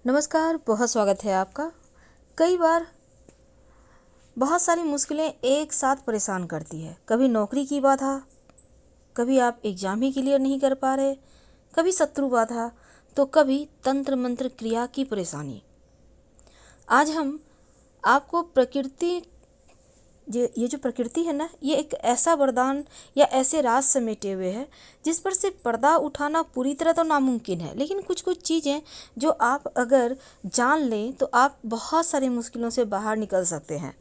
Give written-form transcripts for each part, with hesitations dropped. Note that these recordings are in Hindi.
नमस्कार, बहुत स्वागत है आपका। कई बार बहुत सारी मुश्किलें एक साथ परेशान करती है। कभी नौकरी की बाधा, कभी आप एग्जाम ही क्लियर नहीं कर पा रहे, कभी शत्रु बाधा, तो कभी तंत्र मंत्र क्रिया की परेशानी। आज हम आपको प्रकृति ये जो प्रकृति है ना, ये एक ऐसा वरदान या ऐसे राज समेटे हुए है जिस पर से पर्दा उठाना पूरी तरह तो नामुमकिन है, लेकिन कुछ कुछ चीज़ें जो आप अगर जान लें तो आप बहुत सारी मुश्किलों से बाहर निकल सकते हैं।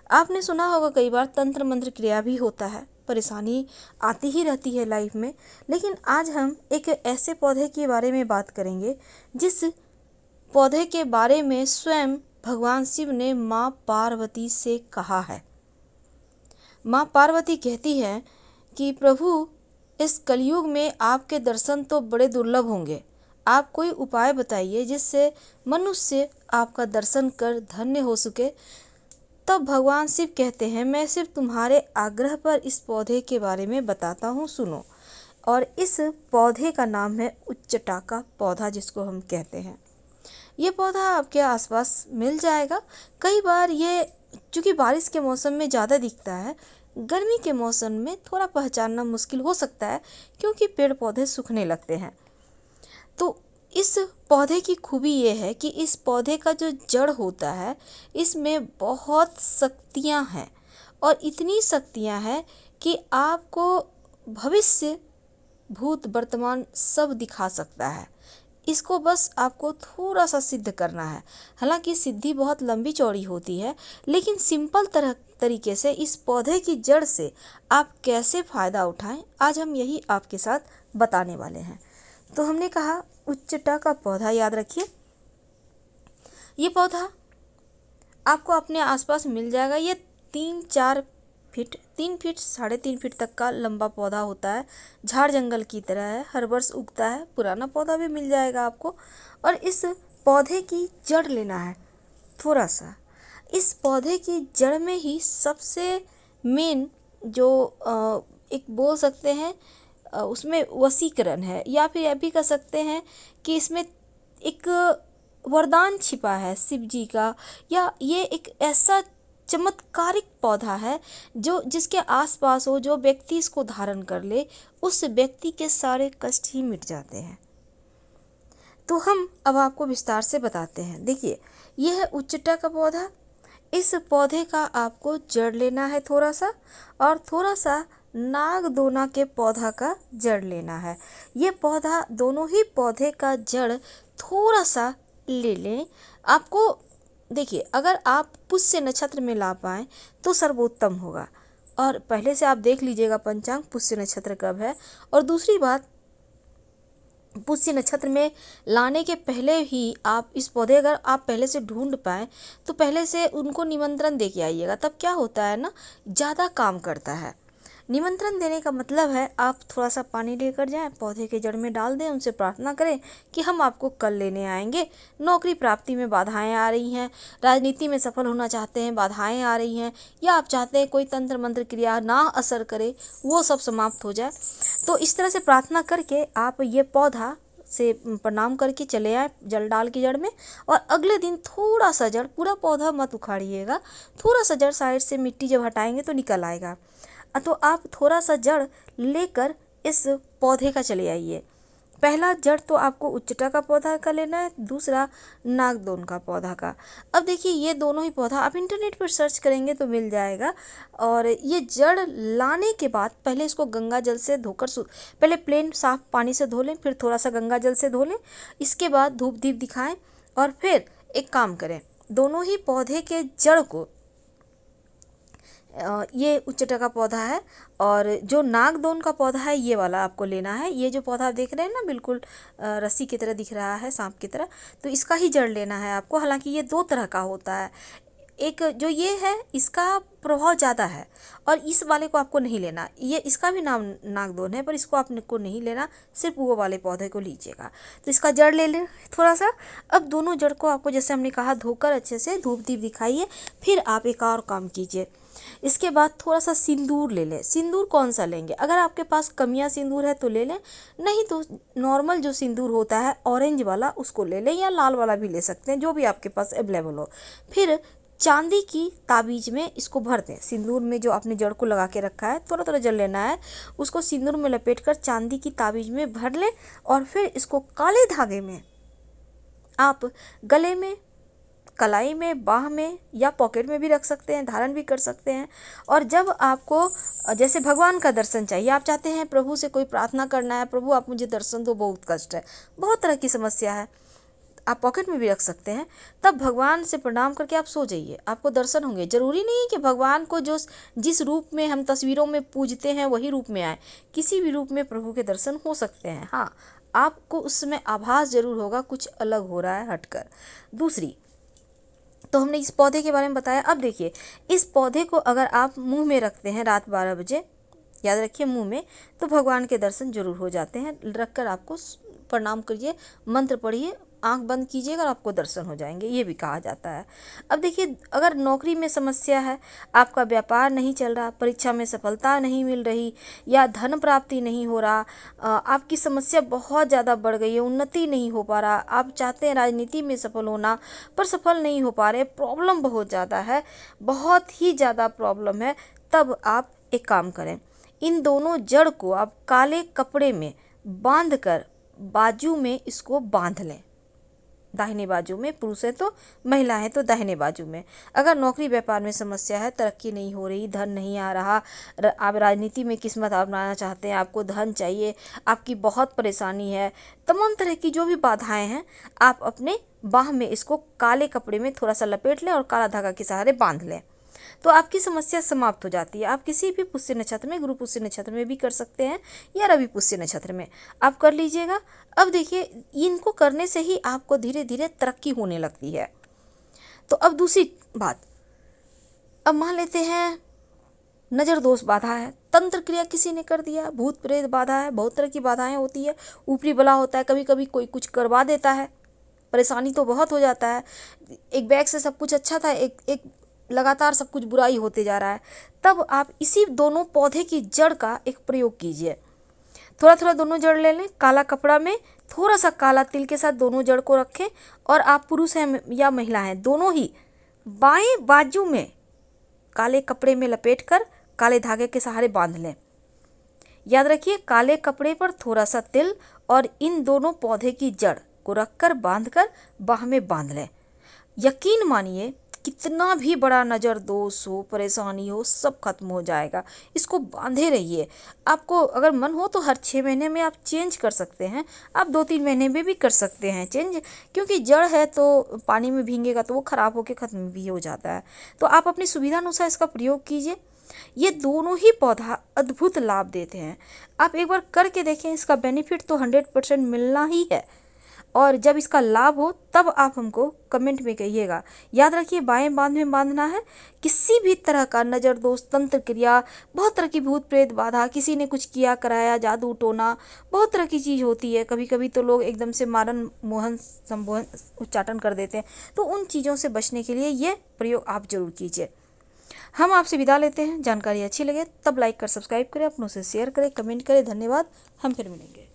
आपने सुना होगा कई बार तंत्र मंत्र क्रिया भी होता है। परेशानी आती ही रहती है लाइफ में, लेकिन आज हम एक ऐसे पौधे के बारे में बात करेंगे जिस पौधे के बारे में स्वयं भगवान शिव ने माँ पार्वती से कहा है। माँ पार्वती कहती है कि प्रभु, इस कलयुग में आपके दर्शन तो बड़े दुर्लभ होंगे। आप कोई उपाय बताइए जिससे मनुष्य आपका दर्शन कर धन्य हो सके। तब भगवान शिव कहते हैं, मैं सिर्फ तुम्हारे आग्रह पर इस पौधे के बारे में बताता हूँ, सुनो। और इस पौधे का नाम है उच्चटा का पौधा, जिसको हम कहते हैं। ये पौधा आपके आसपास मिल जाएगा। कई बार ये चूँकि बारिश के मौसम में ज़्यादा दिखता है, गर्मी के मौसम में थोड़ा पहचानना मुश्किल हो सकता है क्योंकि पेड़ पौधे सूखने लगते हैं। तो इस पौधे की खूबी ये है कि इस पौधे का जो जड़ होता है, इसमें बहुत शक्तियाँ हैं और इतनी शक्तियाँ हैं कि आपको भविष्य, भूत, वर्तमान सब दिखा सकता है। इसको बस आपको थोड़ा सा सिद्ध करना है। हालांकि सिद्धि बहुत लंबी चौड़ी होती है, लेकिन सिंपल तरीके से इस पौधे की जड़ से आप कैसे फ़ायदा उठाएं, आज हम यही आपके साथ बताने वाले हैं। तो हमने कहा उच्चटा का पौधा, याद रखिए ये पौधा आपको अपने आसपास मिल जाएगा। ये 3 फीट 3.5 फीट तक का लंबा पौधा होता है। झाड़ जंगल की तरह है, हर वर्ष उगता है। पुराना पौधा भी मिल जाएगा आपको। और इस पौधे की जड़ लेना है थोड़ा सा। इस पौधे की जड़ में ही सबसे मेन जो एक बोल सकते हैं उसमें वशीकरण है, या फिर यह भी कह सकते हैं कि इसमें एक वरदान छिपा है शिव जी का, या ये एक ऐसा चमत्कारिक पौधा है जो जिसके आसपास हो, जो व्यक्ति इसको धारण कर ले, उस व्यक्ति के सारे कष्ट ही मिट जाते हैं। तो हम अब आपको विस्तार से बताते हैं। देखिए, यह है उच्चटा का पौधा। इस पौधे का आपको जड़ लेना है थोड़ा सा, और थोड़ा सा नागदोना के पौधा का जड़ लेना है। ये पौधा, दोनों ही पौधे का जड़ थोड़ा सा ले लें। आपको देखिए, अगर आप पुष्य नक्षत्र में ला पाएँ तो सर्वोत्तम होगा। और पहले से आप देख लीजिएगा पंचांग, पुष्य नक्षत्र कब है। और दूसरी बात, पुष्य नक्षत्र में लाने के पहले ही आप इस पौधे, अगर आप पहले से ढूंढ पाएँ तो पहले से उनको निमंत्रण दे के आइएगा। तब क्या होता है ना, ज़्यादा काम करता है। निमंत्रण देने का मतलब है आप थोड़ा सा पानी लेकर जाएं, पौधे के जड़ में डाल दें, उनसे प्रार्थना करें कि हम आपको कल लेने आएंगे। नौकरी प्राप्ति में बाधाएं आ रही हैं, राजनीति में सफल होना चाहते हैं, बाधाएं आ रही हैं, या आप चाहते हैं कोई तंत्र मंत्र क्रिया ना असर करे, वो सब समाप्त हो जाए। तो इस तरह से प्रार्थना करके आप ये पौधा से प्रणाम करके चले आए जल डाल के जड़ में। और अगले दिन थोड़ा सा जड़, पूरा पौधा मत उखाड़िएगा, थोड़ा सा जड़ साइड से मिट्टी जब हटाएंगे तो निकल आएगा। तो आप थोड़ा सा जड़ लेकर इस पौधे का चले आइए। पहला जड़ तो आपको उच्चटा का पौधा का लेना है, दूसरा नागदोन का पौधा का। अब देखिए, ये दोनों ही पौधा आप इंटरनेट पर सर्च करेंगे तो मिल जाएगा। और ये जड़ लाने के बाद पहले इसको गंगा जल से धोकर पहले प्लेन साफ पानी से धो लें, फिर थोड़ा सा गंगा जल से धो लें। इसके बाद धूप दीप दिखाएं और फिर एक काम करें, दोनों ही पौधे के जड़ को, ये उच्चटा का पौधा है और जो नागदोन का पौधा है ये वाला आपको लेना है। ये जो पौधा आप देख रहे हैं ना, बिल्कुल रस्सी की तरह दिख रहा है, सांप की तरह, तो इसका ही जड़ लेना है आपको। हालांकि ये 2 तरह का होता है। एक जो ये है, इसका प्रभाव ज़्यादा है, और इस वाले को आपको नहीं लेना। ये इसका भी नाम नागदोन है, पर इसको आपको नहीं लेना, सिर्फ वो वाले पौधे को लीजिएगा। तो इसका जड़ ले लें थोड़ा सा। अब दोनों जड़ को आपको, जैसे हमने कहा, धोकर अच्छे से धूप दीप दिखाइए। फिर आप एक और काम कीजिए, इसके बाद थोड़ा सा सिंदूर ले लें। सिंदूर कौन सा लेंगे? अगर आपके पास कमियां सिंदूर है तो ले लें, नहीं तो नॉर्मल जो सिंदूर होता है ऑरेंज वाला उसको ले लें, या लाल वाला भी ले सकते हैं, जो भी आपके पास अवेलेबल हो। फिर चांदी की ताबीज में इसको भर दें। सिंदूर में जो आपने जड़ को लगा के रखा है थोड़ा थोड़ा जड़ लेना है, उसको सिंदूर में लपेट कर चांदी की ताबीज में भर लें और फिर इसको काले धागे में आप गले में, कलाई में, बाह में या पॉकेट में भी रख सकते हैं, धारण भी कर सकते हैं। और जब आपको जैसे भगवान का दर्शन चाहिए, आप चाहते हैं प्रभु से कोई प्रार्थना करना है, प्रभु आप मुझे दर्शन दो, बहुत कष्ट है, बहुत तरह की समस्या है, आप पॉकेट में भी रख सकते हैं। तब भगवान से प्रणाम करके आप सो जाइए, आपको दर्शन होंगे। जरूरी नहीं है कि भगवान को जो जिस रूप में हम तस्वीरों में पूजते हैं वही रूप में आए, किसी भी रूप में प्रभु के दर्शन हो सकते हैं। हाँ, आपको उस समय आभास जरूर होगा कुछ अलग हो रहा है हटकर। दूसरी, तो हमने इस पौधे के बारे में बताया। अब देखिए, इस पौधे को अगर आप मुंह में रखते हैं रात 12 बजे, याद रखिए मुंह में, तो भगवान के दर्शन जरूर हो जाते हैं। रखकर आपको प्रणाम करिए, मंत्र पढ़िए, आंख बंद कीजिएगा और आपको दर्शन हो जाएंगे, ये भी कहा जाता है। अब देखिए, अगर नौकरी में समस्या है, आपका व्यापार नहीं चल रहा, परीक्षा में सफलता नहीं मिल रही, या धन प्राप्ति नहीं हो रहा, आपकी समस्या बहुत ज़्यादा बढ़ गई है, उन्नति नहीं हो पा रहा, आप चाहते हैं राजनीति में सफल होना पर सफल नहीं हो पा रहे, प्रॉब्लम बहुत ज़्यादा है, बहुत ही ज़्यादा प्रॉब्लम है, तब आप एक काम करें, इन दोनों जड़ को आप काले कपड़े में बांध कर बाजू में इसको बांध लें। दाहिने बाजू में, पुरुष है तो, महिला है तो दाहिने बाजू में। अगर नौकरी व्यापार में समस्या है, तरक्की नहीं हो रही, धन नहीं आ रहा, आप राजनीति में किस्मत अपनाना चाहते हैं, आपको धन चाहिए, आपकी बहुत परेशानी है, तमाम तरह की जो भी बाधाएं हैं, आप अपने बाह में इसको काले कपड़े में थोड़ा सा लपेट लें और काला धागा के सहारे बांध लें, तो आपकी समस्या समाप्त हो जाती है। आप किसी भी पुष्य नक्षत्र में, गुरु पुष्य नक्षत्र में भी कर सकते हैं या रवि पुष्य नक्षत्र में आप कर लीजिएगा। अब देखिए, इनको करने से ही आपको धीरे धीरे तरक्की होने लगती है। तो अब दूसरी बात, अब मान लेते हैं नज़र दोष बाधा है, तंत्र क्रिया किसी ने कर दिया, भूत प्रेत बाधा है, बहुत तरह की बाधाएं होती है, ऊपरी बला होता है, कभी कभी कोई कुछ करवा देता है, परेशानी तो बहुत हो जाता है। एक बैग से सब कुछ अच्छा था, एक लगातार सब कुछ बुराई होते जा रहा है। तब आप इसी दोनों पौधे की जड़ का एक प्रयोग कीजिए। थोड़ा थोड़ा दोनों जड़ ले लें, काला कपड़ा में थोड़ा सा काला तिल के साथ दोनों जड़ को रखें, और आप पुरुष हैं या महिला हैं, दोनों ही बाएं बाजू में काले कपड़े में लपेट कर काले धागे के सहारे बांध लें। याद रखिए, काले कपड़े पर थोड़ा सा तिल और इन दोनों पौधे की जड़ को रखकर बांधकर बाह में बांध लें। यकीन मानिए, कितना भी बड़ा नज़र दोष हो, परेशानी हो, सब खत्म हो जाएगा। इसको बांधे रहिए। आपको अगर मन हो तो हर 6 महीने में आप चेंज कर सकते हैं, आप 2-3 महीने में भी कर सकते हैं चेंज, क्योंकि जड़ है तो पानी में भीगेगा तो वो खराब होकर खत्म भी हो जाता है। तो आप अपनी सुविधा अनुसार इसका प्रयोग कीजिए। ये दोनों ही पौधा अद्भुत लाभ देते हैं। आप एक बार करके देखें, इसका बेनिफिट तो 100% मिलना ही है, और जब इसका लाभ हो तब आप हमको कमेंट में कहिएगा। याद रखिए, बाएं बांध में बांधना है। किसी भी तरह का नज़र दोष, तंत्र क्रिया, बहुत तरह की भूत प्रेत बाधा, किसी ने कुछ किया कराया, जादू टोना, बहुत तरह की चीज़ होती है। कभी कभी तो लोग एकदम से मारन मोहन संबोधन उच्चाटन कर देते हैं, तो उन चीज़ों से बचने के लिए ये प्रयोग आप जरूर कीजिए। हम आपसे विदा लेते हैं। जानकारी अच्छी लगे तब लाइक कर सब्सक्राइब करें, अपनों से शेयर करें, कमेंट करें। धन्यवाद। हम फिर मिलेंगे।